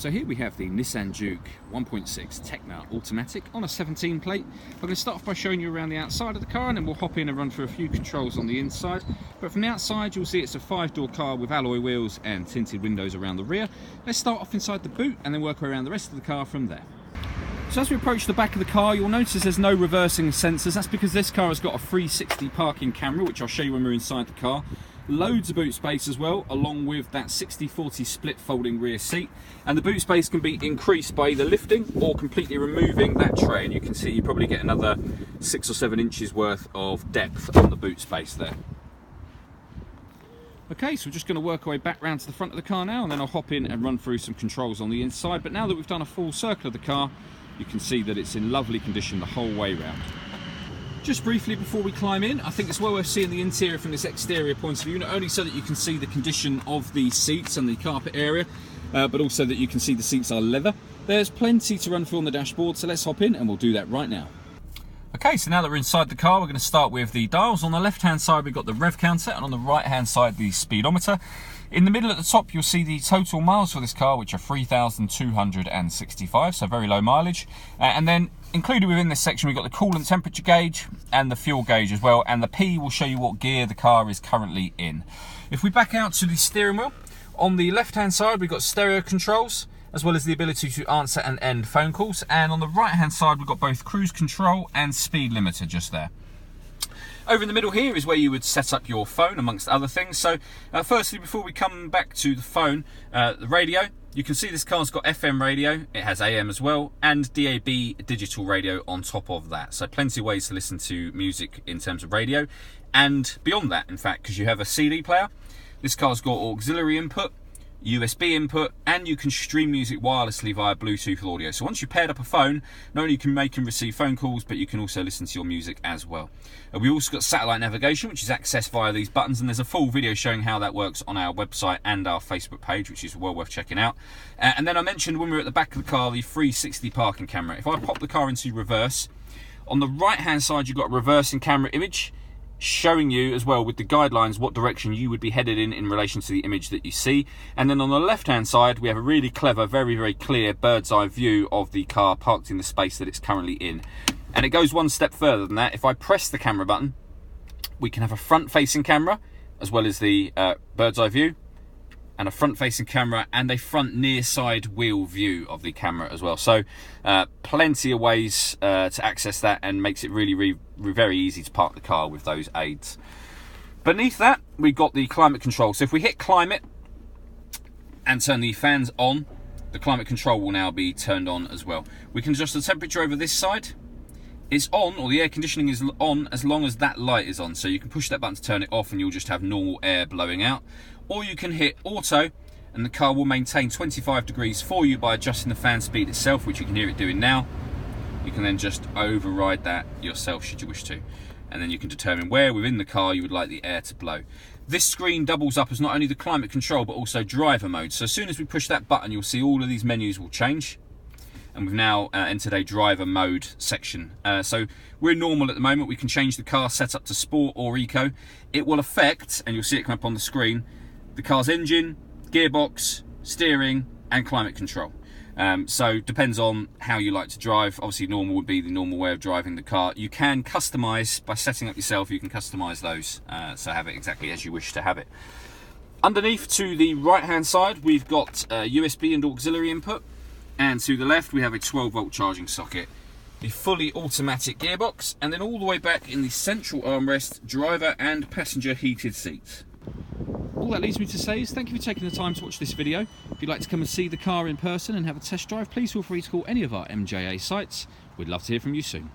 So here we have the Nissan Juke 1.6 Techna automatic on a 17 plate. I'm going to start off by showing you around the outside of the car, and then we'll hop in and run through a few controls on the inside. But from the outside you'll see it's a 5-door car with alloy wheels and tinted windows around the rear. Let's start off inside the boot and then work around the rest of the car from there. So as we approach the back of the car, you'll notice there's no reversing sensors. That's because this car has got a 360 parking camera, which I'll show you when we're inside the car. Loads of boot space as well, along with that 60/40 split folding rear seat. And the boot space can be increased by either lifting or completely removing that tray. And you can see you probably get another 6 or 7 inches worth of depth on the boot space there. Okay, so we're just going to work our way back round to the front of the car now, and then I'll hop in and run through some controls on the inside. But now that we've done a full circle of the car, you can see that it's in lovely condition the whole way round. Just briefly before we climb in, I think it's well worth seeing the interior from this exterior point of view, not only so that you can see the condition of the seats and the carpet area, but also that you can see the seats are leather. There's plenty to run through on the dashboard, so let's hop in and we'll do that right now. Okay, so now that we're inside the car, we're going to start with the dials. On the left hand side we've got the rev counter, and on the right hand side the speedometer. In the middle at the top you'll see the total miles for this car, which are 3,265, so very low mileage. And then included within this section we've got the coolant temperature gauge and the fuel gauge as well, and the P will show you what gear the car is currently in. If we back out to the steering wheel, on the left hand side we've got stereo controls, as well as the ability to answer and end phone calls, and on the right hand side we've got both cruise control and speed limiter just there. Over in the middle here is where you would set up your phone, amongst other things. So firstly, before we come back to the phone, the radio, you can see this car's got FM radio, it has AM as well, and DAB digital radio on top of that. So plenty of ways to listen to music in terms of radio. And beyond that, in fact, because you have a CD player, this car's got auxiliary input, USB input, and you can stream music wirelessly via Bluetooth audio. So once you've paired up a phone, not only can you make and receive phone calls, but you can also listen to your music as well. We also got satellite navigation, which is accessed via these buttons, and there's a full video showing how that works on our website and our Facebook page, which is well worth checking out. And then I mentioned when we were at the back of the car, the 360 parking camera. If I pop the car into reverse, on the right hand side you've got a reversing camera image, showing you as well with the guidelines what direction you would be headed in relation to the image that you see. And then on the left hand side we have a really clever, very clear bird's eye view of the car parked in the space that it's currently in. And it goes one step further than that. If I press the camera button, we can have a front facing camera as well as the bird's eye view, and a front facing camera and a front near side wheel view of the camera as well. So plenty of ways to access that, and makes it really very easy to park the car with those aids. Beneath that we've got the climate control. So if we hit climate and turn the fans on, the climate control will now be turned on as well. We can adjust the temperature over this side. It's on, or the air conditioning is on, as long as that light is on. So you can push that button to turn it off and you'll just have normal air blowing out. Or you can hit auto and the car will maintain 25 degrees for you by adjusting the fan speed itself, which you can hear it doing now. You can then just override that yourself should you wish to. And then you can determine where within the car you would like the air to blow. This screen doubles up as not only the climate control but also driver mode. So as soon as we push that button you'll see all of these menus will change. And we've now entered a driver mode section. So we're normal at the moment. We can change the car setup to sport or eco. It will affect, and you'll see it come up on the screen, the car's engine, gearbox, steering and climate control. So depends on how you like to drive. Obviously normal would be the normal way of driving the car. You can customise by setting up yourself. You can customise those, so have it exactly as you wish to have it. Underneath to the right hand side we've got USB and auxiliary input. And to the left we have a 12-volt charging socket, the fully automatic gearbox, and then all the way back in the central armrest, driver and passenger heated seats. All that leaves me to say is thank you for taking the time to watch this video. If you'd like to come and see the car in person and have a test drive, please feel free to call any of our MJA sites. We'd love to hear from you soon.